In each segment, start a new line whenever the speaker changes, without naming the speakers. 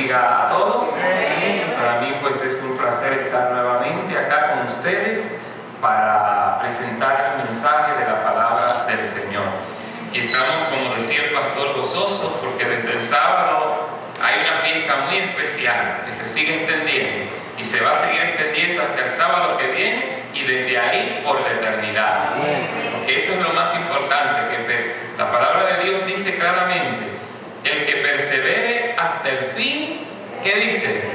bendiga a todos. Para mí pues es un placer estar nuevamente acá con ustedes para presentar el mensaje de la palabra del Señor. Y estamos, como decía el pastor, gozosos porque desde el sábado hay una fiesta muy especial que se sigue extendiendo y se va a seguir extendiendo hasta el sábado que viene y desde ahí por la eternidad. Porque eso es lo más importante, que la palabra de Dios dice claramente: el que persevere hasta el fin, ¿qué dice?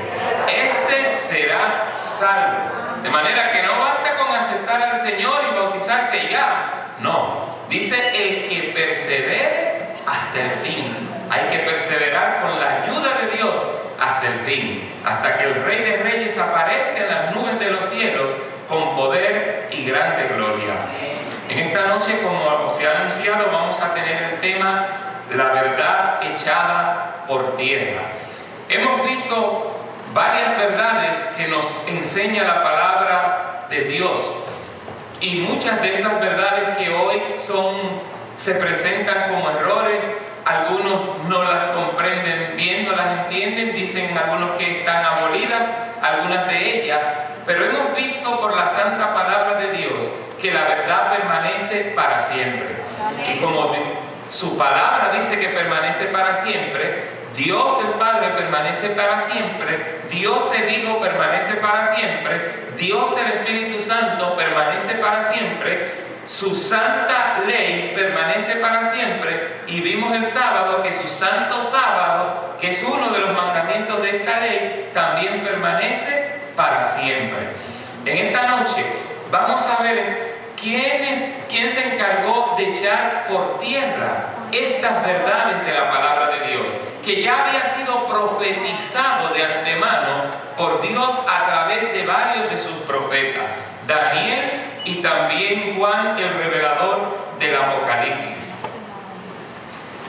Este será salvo. De manera que no basta con aceptar al Señor y bautizarse ya. No, dice el que persevere hasta el fin. Hay que perseverar con la ayuda de Dios hasta el fin, hasta que el Rey de Reyes aparezca en las nubes de los cielos con poder y grande gloria. En esta noche, como se ha anunciado, vamos a tener el tema la verdad echada por tierra. Hemos visto varias verdades que nos enseña la palabra de Dios, y muchas de esas verdades que hoy se presentan como errores. Algunos no las comprenden bien, no las entienden, dicen algunos que están abolidas, algunas de ellas, pero hemos visto por la santa palabra de Dios que la verdad permanece para siempre. Y como su palabra dice que permanece para siempre, Dios el Padre permanece para siempre, Dios el Hijo permanece para siempre, Dios el Espíritu Santo permanece para siempre, su santa ley permanece para siempre, y vimos el sábado que su santo sábado, que es uno de los mandamientos de esta ley, también permanece para siempre. En esta noche vamos a ver quién se encargó de echar por tierra estas verdades de la palabra de Dios, que ya había sido profetizado de antemano por Dios a través de varios de sus profetas, Daniel y también Juan el revelador del Apocalipsis.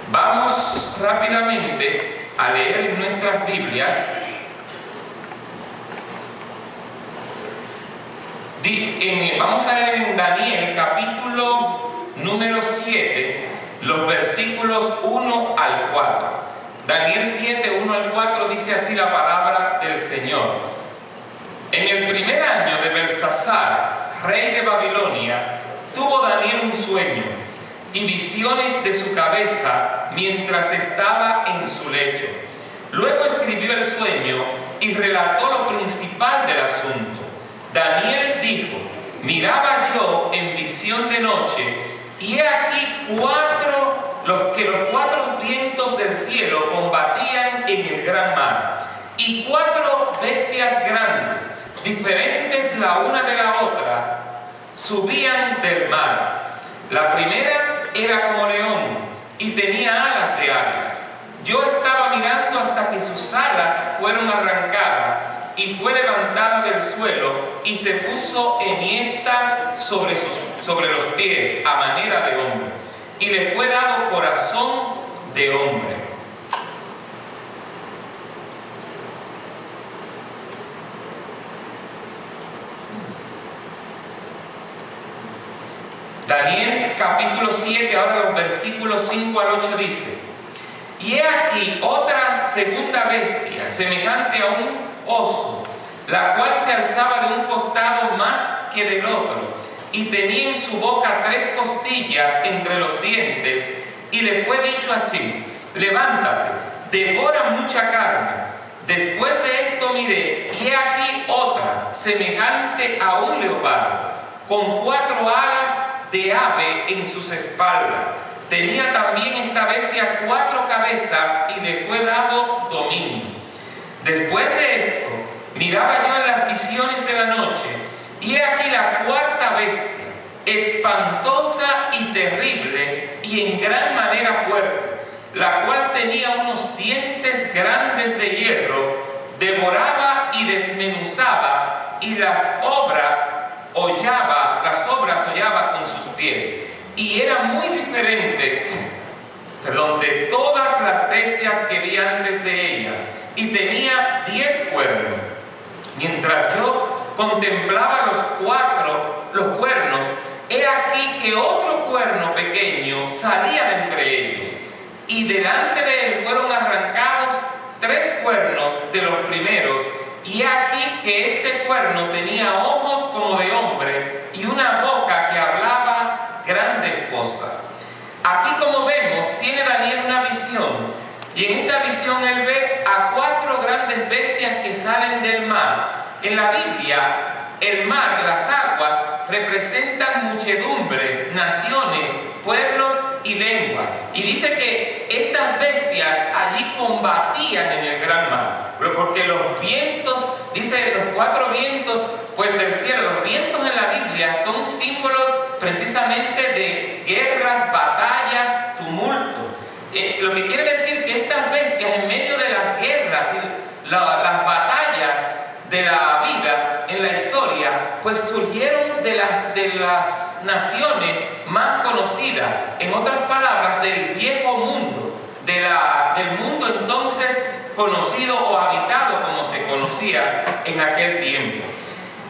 Vamos rápidamente a leer en nuestras Biblias. Vamos a leer en Daniel capítulo número 7, los versículos 1 al 4. Daniel 7, 1 al 4 dice así la palabra del Señor. En el primer año de Belsasar, rey de Babilonia, tuvo Daniel un sueño y visiones de su cabeza mientras estaba en su lecho. Luego escribió el sueño y relató lo principal del asunto. Daniel dijo: miraba yo en visión de noche, y he aquí los cuatro vientos del cielo combatían en el gran mar, y cuatro bestias grandes, diferentes la una de la otra, subían del mar. La primera era como león y tenía alas de águila. Yo estaba mirando hasta que sus alas fueron arrancadas y fue levantada del suelo y se puso enhiesta sobre los pies a manera de hombre, y le fue dado corazón de hombre. Daniel capítulo 7, ahora los versículos 5 al 8 dice: y he aquí otra segunda bestia, semejante a un oso, la cual se alzaba de un costado más que del otro, y tenía en su boca 3 costillas entre los dientes, y le fue dicho así: levántate, devora mucha carne. Después de esto miré, y he aquí otra, semejante a un leopardo, con 4 alas de ave en sus espaldas. Tenía también esta bestia 4 cabezas y le fue dado dominio. Después de esto, miraba yo en las visiones de la noche, y he aquí la 4ª bestia, espantosa y terrible y en gran manera fuerte, la cual tenía unos dientes grandes de hierro, devoraba y desmenuzaba, y las obras hollaba con sus pies, y era muy diferente de todas las bestias que vi antes de ella, y tenía 10 cuernos. Mientras yo contemplaba los cuernos, he aquí que otro cuerno pequeño salía de entre ellos, y delante de él fueron arrancados 3 cuernos de los primeros, y aquí que este cuerno tenía ojos como de hombre y una boca que hablaba grandes cosas. Aquí, como vemos, tiene Daniel una visión, y en esta visión él ve a 4 grandes bestias que salen del mar. En la Biblia, el mar, las aguas, representan muchedumbres, naciones, pueblos y lenguas. Y dice que estas bestias allí combatían en el gran mar, porque los vientos, dice los 4 vientos pues del cielo, los vientos en la Biblia son símbolos precisamente de guerras, batallas, tumultos. Lo que quiere decir que estas bestias, en medio de las guerras y las batallas de la vida en la historia, pues surgieron de las naciones más conocidas, en otras palabras, del viejo mundo, del mundo entonces conocido o habitado como se conocía en aquel tiempo.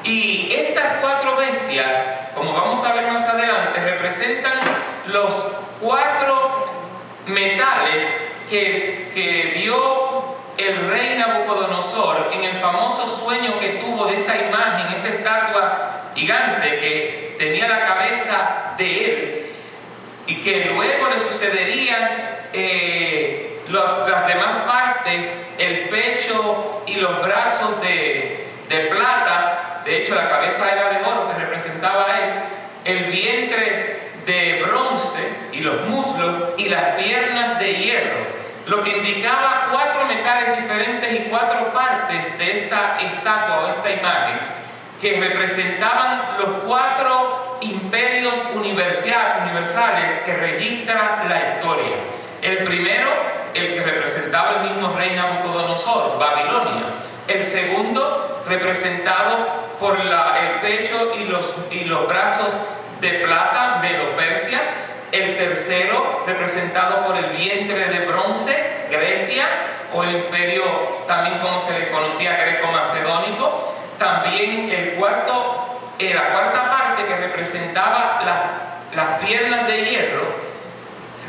Y estas 4 bestias, como vamos a ver más adelante, representan los 4 metales que vio el rey Nabucodonosor en el famoso sueño que tuvo de esa imagen, esa estatua gigante que tenía la cabeza de él, y que luego le sucederían las demás partes, el pecho y los brazos de plata. De hecho, la cabeza era de oro, que representaba a él, el vientre de bronce y los muslos y las piernas de hierro, lo que indicaba 4 metales diferentes y 4 partes de esta estatua o esta imagen, que representaban los 4 imperios universales que registra la historia. El primero, el que representaba el mismo rey Nabucodonosor, Babilonia. El segundo, representado por el pecho y los brazos de plata, Medo-Persia. El tercero, representado por el vientre de bronce, Grecia, o el imperio también como se le conocía, greco-macedónico. También la cuarta parte, que representaba las piernas de hierro,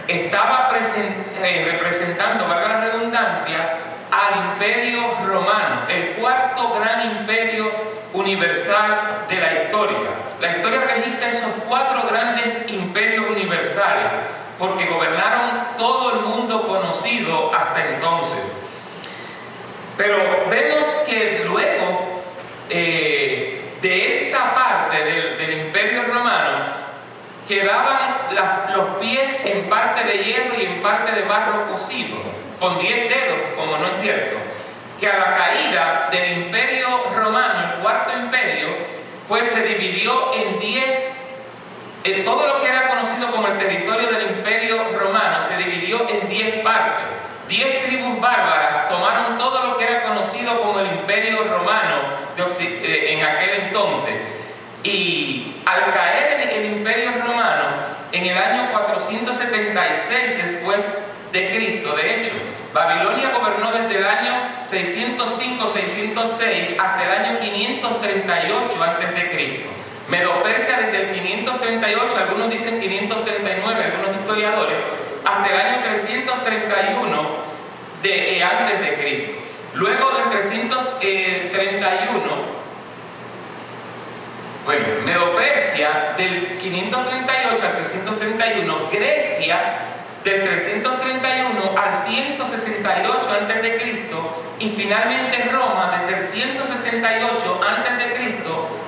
estaba representando, valga la redundancia, al imperio romano, el 4º gran imperio universal de la historia. La historia registra esos 4 grandes imperios universales, porque gobernaron todo el mundo conocido hasta entonces. Pero vemos que luego de esta parte del imperio romano quedaban los pies en parte de hierro y en parte de barro cocido, con 10 dedos, como no es cierto, que a la caída del imperio romano, el 4º imperio, pues se dividió en 10, todo lo que era conocido como el territorio del imperio romano se dividió en 10 partes. 10 tribus bárbaras tomaron todo lo que era conocido como el imperio romano en aquel entonces. Y al caer en el imperio romano, en el año 476 después de Cristo, de hecho, Babilonia gobernó desde el año 605-606 hasta el año 538 antes de Cristo. Medo-Persia desde el 538, algunos dicen 539, algunos historiadores, hasta el año 331 antes de Cristo. Luego del 331, Medo-Persia del 538 al 331, Grecia del 331 al 168 a.C. y finalmente Roma desde el 168 a.C.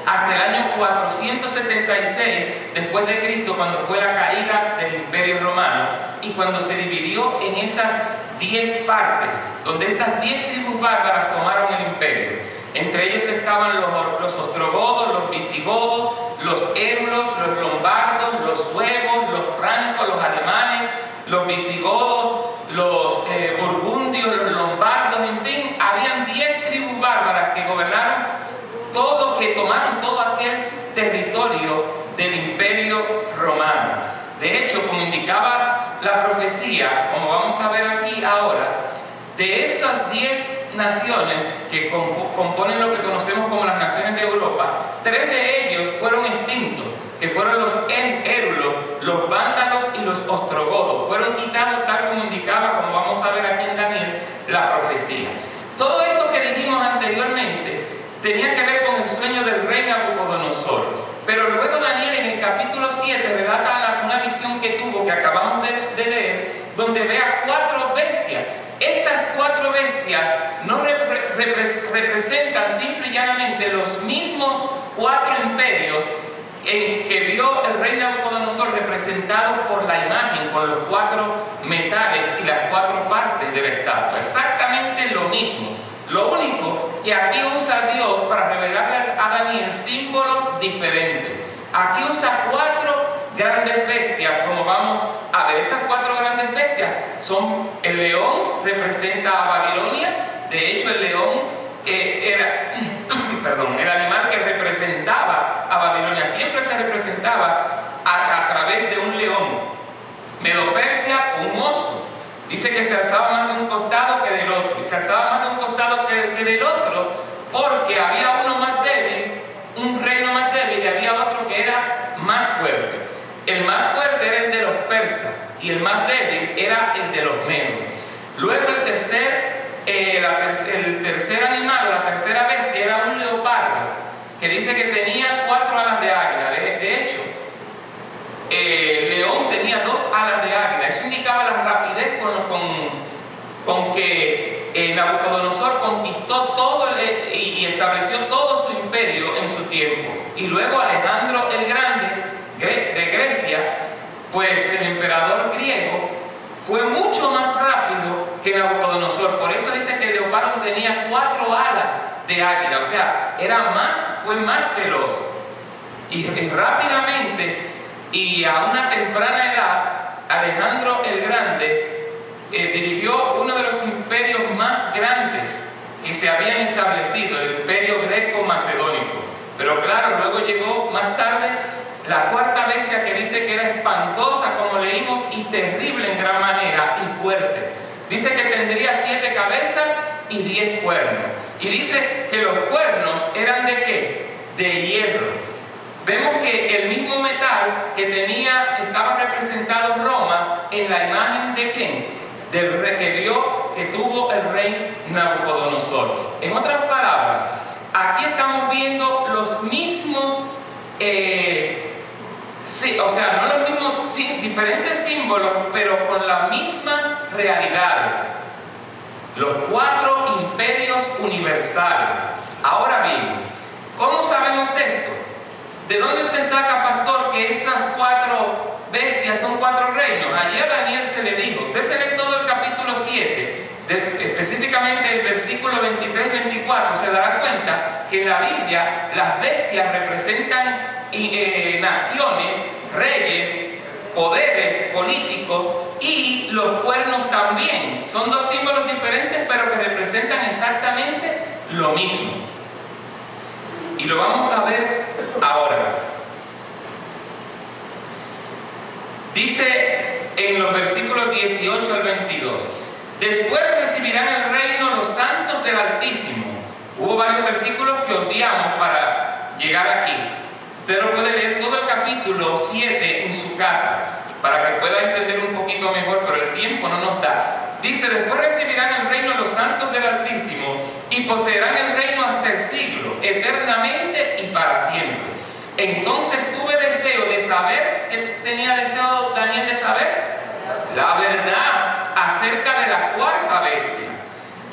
hasta el año 476 después de Cristo, cuando fue la caída del Imperio Romano y cuando se dividió en esas 10 partes, donde estas 10 tribus bárbaras tomaron el imperio. Entre ellos estaban los ostrogodos, los visigodos, los eulos, los lombardos, los suevos, los francos, los alemanes, los visigodos, los burgundios, los lombardos, en fin, habían 10 tribus bárbaras que gobernaron todo, que tomaron todo aquel territorio del imperio romano. De hecho, como indicaba la profecía, como vamos a ver aquí ahora, de esas 10 naciones que componen lo que conocemos como las naciones de Europa, 3 de ellos fueron extintos, que fueron los érulos, los vándalos y los ostrogodos. Fueron quitados tal como indicaba, como vamos a ver aquí en Daniel, la profecía. Todo esto que dijimos anteriormente tenía que ver con el sueño del rey Nabucodonosor. Pero luego Daniel en el capítulo 7 relata una visión que tuvo, que acabamos de leer, donde ve a 4 bestias. Estas 4 bestias no representan simple y llanamente los mismos 4 imperios en que vio el rey Nabucodonosor, representado por la imagen, con los 4 metales y las 4 partes de la estatua. Exactamente lo mismo. Lo único que aquí usa Dios para revelarle a Daniel símbolos diferentes. Aquí usa 4 grandes bestias, como vamos a ver. Esas 4 grandes bestias son: el león representa a Babilonia. De hecho, el león era el animal que representaba a Babilonia. Siempre se representaba a través de un león. Medo-Persia, un oso. Dice que se alzaba más de un costado que del otro. Y se alzaba más de un costado que del otro porque había uno más débil, un reino más débil, y había otro que era más fuerte. El más fuerte era el de los persas y el más débil era el de los medos. Luego el tercer animal, o la tercera bestia, era un leopardo, que dice que tenía 4 alas de águila. De hecho, el león tenía 2 alas de águila. Eso indicaba la rapidez con que Nabucodonosor conquistó todo y estableció todo su imperio en su tiempo. Y luego Alejandro el Grande de Grecia, pues el emperador griego, fue mucho más rápido que Nabucodonosor. Por eso dice que el leopardo tenía 4 alas de águila, o sea, fue más veloz. Y rápidamente, y a una temprana edad, Alejandro el Grande dirigió uno de los imperios más grandes que se habían establecido, el imperio greco-macedónico. Pero claro, luego llegó más tarde la 4ª bestia, que dice que era espantosa, como leímos, y terrible en gran manera, y fuerte. Dice que tendría 7 cabezas y 10 cuernos. Y dice que los cuernos eran ¿de qué? De hierro. Vemos que el mismo metal que estaba representado Roma en la imagen de ¿quién? Del rey que tuvo el rey Nabucodonosor. En otras palabras, aquí estamos viendo los mismos, no los mismos, diferentes símbolos, pero con las mismas realidades. Los 4 imperios universales. Ahora bien, ¿cómo sabemos esto? ¿De dónde usted saca, pastor, que esas 4 bestias son 4 reinos? Ayer a Daniel se le dijo. Usted se lee todo el capítulo 7, específicamente el versículo 23-24, se dará cuenta que en la Biblia las bestias representan naciones, reyes, poderes políticos, y los cuernos también. Son 2 símbolos diferentes, pero que representan exactamente lo mismo. Y lo vamos a ver ahora. Dice en los versículos 18 al 22: después recibirán el reino los santos del Altísimo. Hubo varios versículos que obviamos para llegar aquí. Usted lo puede leer todo el capítulo 7 en su casa, para que pueda entender un poquito mejor, pero el tiempo no nos da. Dice: después recibirán el reino los santos del Altísimo y poseerán el reino hasta el siglo, eternamente y para siempre. Entonces tuve deseo de saber. ¿Qué tenía deseo Daniel de saber? La verdad acerca de la 4ª bestia,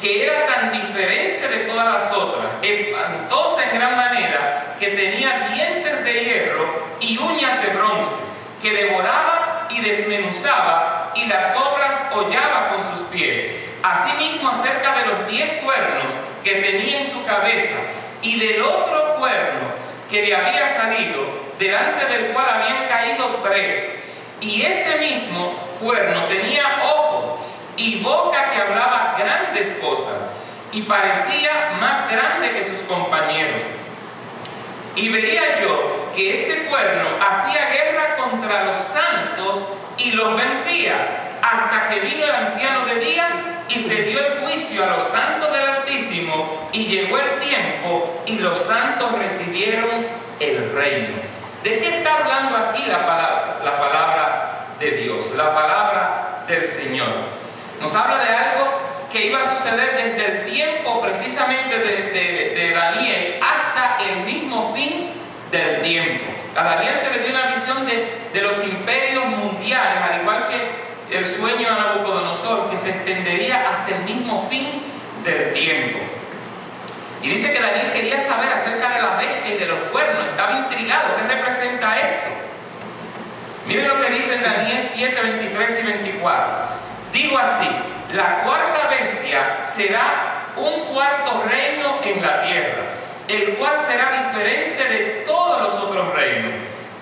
que era tan diferente de todas las otras, espantosa en gran manera, que tenía dientes de hierro y uñas de bronce, que devoraba y desmenuzaba, y las obras hollaba con sus pies. Asimismo, acerca de los 10 cuernos que tenía en su cabeza, y del otro cuerno que le había salido, delante del cual habían caído 3. Y este mismo cuerno tenía ojos y boca que hablaba grandes cosas, y parecía más grande que sus compañeros. Y veía yo que este cuerno hacía guerra contra los santos y los vencía, hasta que vino el anciano de días y se dio el juicio a los santos del Altísimo y llegó el tiempo y los santos recibieron el reino. ¿De qué está hablando aquí la palabra de Dios, la palabra del Señor? Nos habla de algo que iba a suceder desde el tiempo precisamente de Daniel hasta el mismo fin del tiempo. A Daniel se le dio una visión de los imperios mundiales, al igual que el sueño a Nabucodonosor, que se extendería hasta el mismo fin del tiempo. Y dice que Daniel quería saber acerca de la bestia y de los cuernos, estaba intrigado. ¿Qué representa esto? Miren lo que dice en Daniel 7, 23 y 24. Digo así: la cuarta bestia será un cuarto reino en la tierra, el cual será diferente de todos los otros reinos,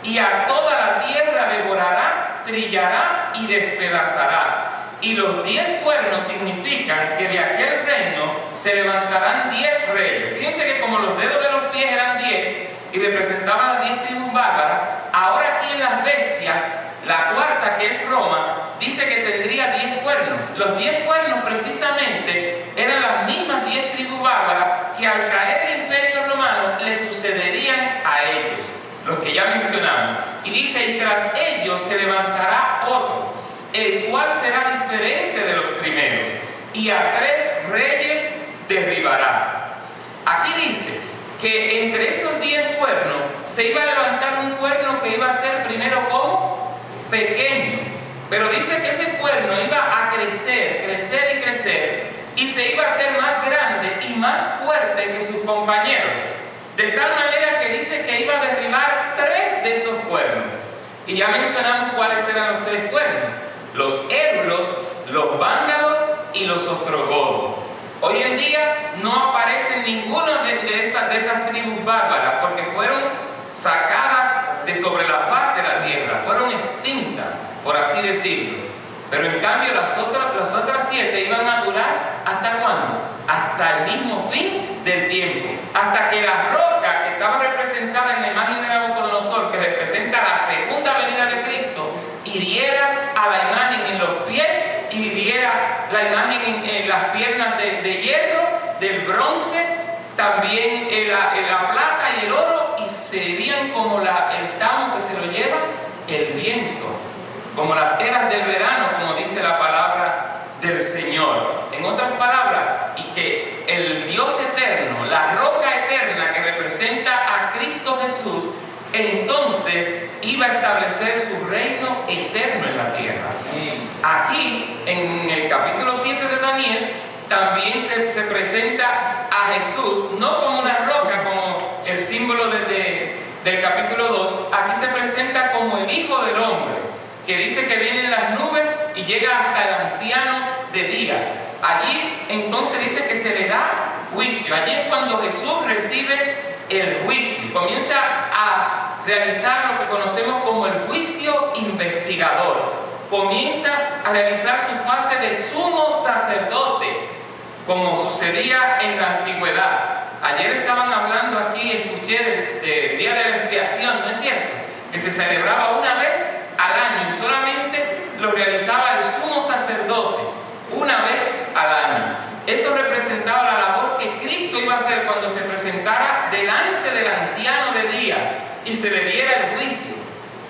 y a toda la tierra devorará, trillará y despedazará. Y los 10 cuernos significan que de aquel reino se levantarán 10 reyes. Fíjense que como los dedos de los pies eran 10 y representaban las 10 tribus bárbaras, ahora aquí en las bestias, la cuarta, que es Roma, dice que tendría 10 cuernos. Los 10 cuernos precisamente eran las mismas 10 tribus bárbaras que al caer el imperio romano le sucederían a ellos, los que ya mencionamos. Y dice: y tras ellos se levantará otro, el cual será diferente de los primeros, y a 3 reyes derribará. Aquí dice que entre esos 10 cuernos se iba a levantar un cuerno que iba a ser primero como pequeño, pero dice que ese cuerno iba a crecer, crecer y crecer, y se iba a hacer más grande y más fuerte que sus compañeros, de tal manera que dice que iba a derribar 3 de esos cuernos. Y ya mencionamos cuáles eran los 3 cuernos: los ébulos, los vándalos y los ostrogodos. Hoy en día no aparecen ninguna de esas tribus bárbaras, porque fueron sacadas de sobre la faz de la tierra, fueron extintas, por así decirlo. Pero en cambio las otras 7 iban a durar ¿hasta cuándo? Hasta el mismo fin del tiempo, hasta que la roca que estaba representada en la imagen de Nabucodonosor, que representa la segunda venida de Cristo, hiriera a la imagen en los pies y hiriera la imagen en las piernas de hierro, del bronce, también la plata y el oro, y serían como el tamo que se lo lleva el viento, como las eras del verano, como dice la palabra del Señor. En otras palabras, y que el Dios eterno, la roca eterna que representa a Cristo Jesús, entonces iba a establecer su reino eterno en la tierra. Aquí, en el capítulo 7 de Daniel, también se presenta a Jesús, no como una roca, como el símbolo del capítulo 2, aquí se presenta como el Hijo del Hombre, que dice que viene en las nubes y llega hasta el anciano de día. Allí entonces dice que se le da juicio. Allí es cuando Jesús recibe el juicio, comienza a realizar lo que conocemos como el juicio investigador, comienza a realizar su fase de sumo sacerdote, como sucedía en la antigüedad. Ayer estaban hablando aquí, escuché del día de la expiación, ¿no es cierto?, que se celebraba una vez al año y solamente lo realizaba el sumo sacerdote una vez al año. Eso representaba la labor que Cristo iba a hacer cuando se presentara delante del anciano de días y se le diera el juicio.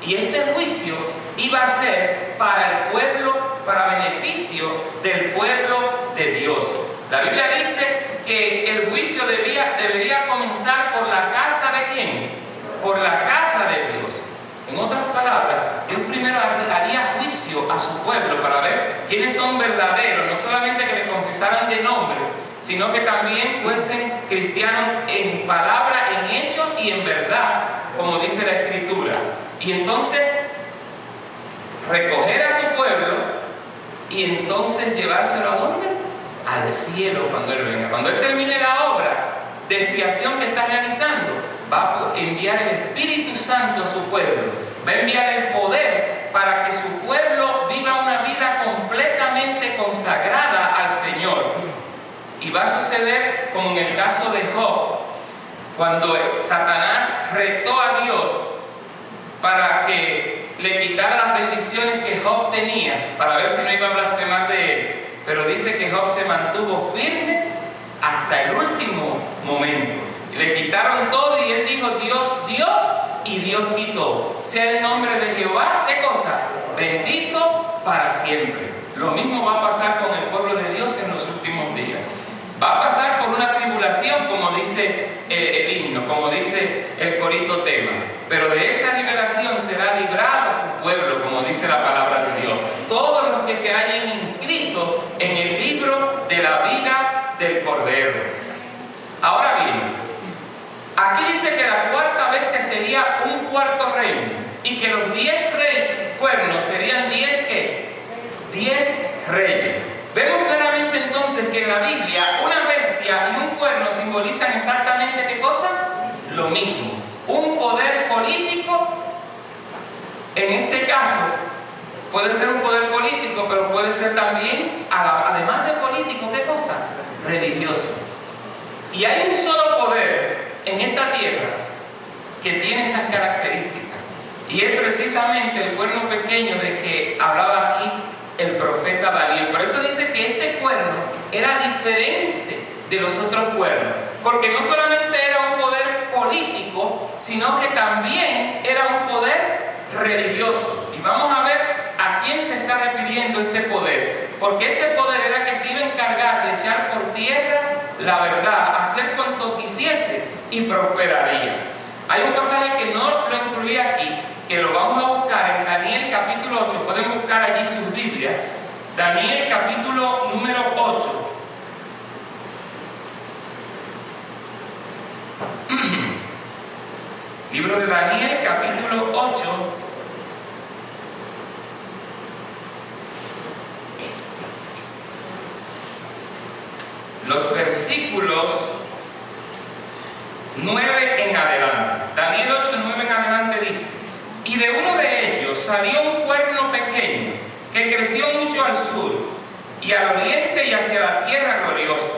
Y este juicio iba a ser para el pueblo, para beneficio del pueblo de Dios. La Biblia dice que el juicio debería comenzar por la casa de ¿quién? Por la casa de Dios. En otras palabras, Dios primero haría juicio a su pueblo para ver quiénes son verdaderos, no solamente que le confesaran de nombre, sino que también fuesen cristianos en palabra, en hecho y en verdad, como dice la Escritura. Y entonces recoger a su pueblo y entonces llevárselo ¿a dónde? Al cielo cuando Él venga. Cuando Él termine la obra de expiación que está realizando, va a enviar el Espíritu Santo a su pueblo, va a enviar el poder para que su pueblo viva una vida completamente consagrada al Señor. Y va a suceder como en el caso de Job, cuando Satanás retó a Dios para que le quitara las bendiciones que Job tenía, para ver si no iba a blasfemar de él. Pero dice que Job se mantuvo firme hasta el último momento. Le quitaron todo y él dijo, Dios dio y Dios quitó. Sea el nombre de Jehová, ¿qué cosa? Bendito para siempre. Lo mismo va a pasar con el pueblo de Dios en los últimos días. Va a pasar por una tribulación, como dice el himno, como dice el corito tema. Pero de esa liberación será librado su pueblo, como dice la palabra de Dios. Todos los que se hayan inscrito en el libro de la vida del Cordero. Ahora bien, aquí dice que la cuarta bestia sería un cuarto reino y que los 10 cuernos serían 10 ¿qué? 10 reyes. Vemos claramente entonces que en la Biblia una bestia y un cuerno simbolizan exactamente ¿qué cosa? Lo mismo. Un poder político, en este caso, puede ser un poder político, pero puede ser también, además de político, ¿qué cosa? Religioso. Y hay un solo poder en esta tierra que tiene esas características. Y es precisamente el cuerno pequeño de que hablaba aquí el profeta Daniel. Por eso dice que este cuerno era diferente de los otros cuernos, porque no solamente era un poder político, sino que también era un poder religioso. Y vamos a ver a quién se está refiriendo este poder, porque este poder era que se iba a encargar de echar por tierra la verdad, hacer cuanto quisiese y prosperaría. Hay un pasaje que no lo incluí aquí, que lo vamos a buscar en Daniel capítulo 8, pueden buscar allí sus Biblias, Daniel capítulo número 8. Libro de Daniel capítulo 8. Los versículos 9 en adelante. Daniel 8, 9 en adelante dice: y de uno de ellos salió un cuerno pequeño que creció mucho al sur y al oriente y hacia la tierra gloriosa,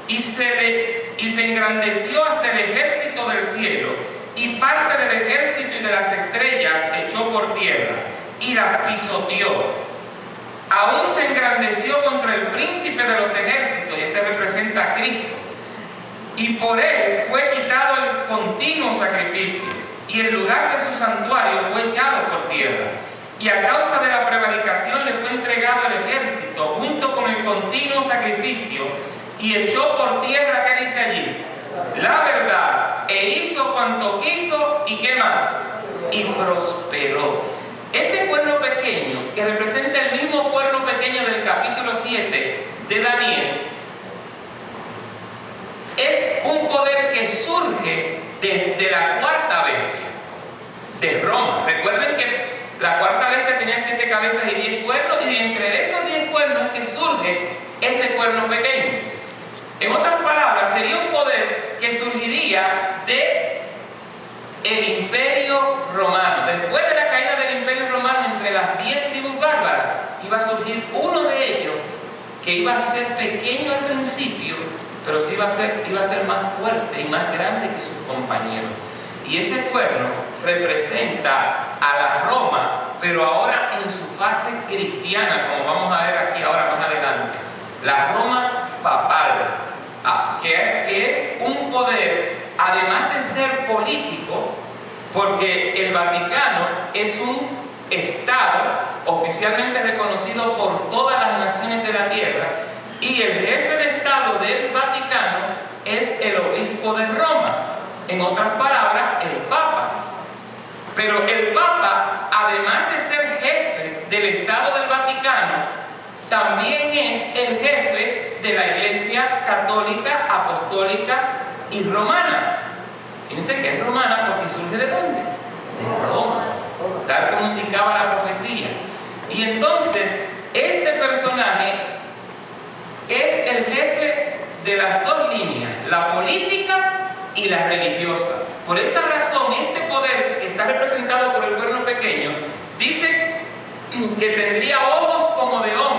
y se engrandeció hasta el ejército del cielo, y parte del ejército y de las estrellas echó por tierra y las pisoteó. Aún se engrandeció contra el príncipe de los ejércitos, y ese representa a Cristo, y por él fue quitado el continuo sacrificio, y el lugar de su santuario fue echado por tierra, y a causa de la prevaricación le fue entregado el ejército junto con el continuo sacrificio, y echó por tierra, ¿qué dice allí? La verdad, e hizo cuanto quiso, y ¿qué más? Y prosperó. Este cuerno pequeño, que representa el mismo cuerno pequeño del capítulo 7 de Daniel, es un poder que surge desde la cuarta bestia de Roma. Recuerden que la cuarta bestia tenía 7 cabezas y 10 cuernos, y entre esos 10 cuernos es que surge este cuerno pequeño. En otras palabras, sería un poder que surgiría de el Imperio Romano. Después de la caída del Imperio Romano, entre las 10 tribus bárbaras, iba a surgir uno de ellos que iba a ser pequeño al principio, pero sí iba a ser más fuerte y más grande que sus compañeros. Y ese cuerno representa a la Roma, pero ahora en su fase cristiana, como vamos a ver aquí ahora más adelante. La Roma papal, que es un poder, además de ser político, porque el Vaticano es un Estado oficialmente reconocido por todas las naciones de la tierra, y el jefe de Estado del Vaticano es el obispo de Roma, en otras palabras, el Papa. Pero el Papa, además de ser jefe del Estado del Vaticano, también es el jefe de la Iglesia Católica, Apostólica y Romana. Fíjense que es romana porque surge ¿de dónde? De Roma, tal como indicaba la profecía. Y entonces, este personaje es el jefe de las dos líneas, la política y la religiosa. Por esa razón, este poder que está representado por el cuerno pequeño, dice que tendría ojos como de hombre,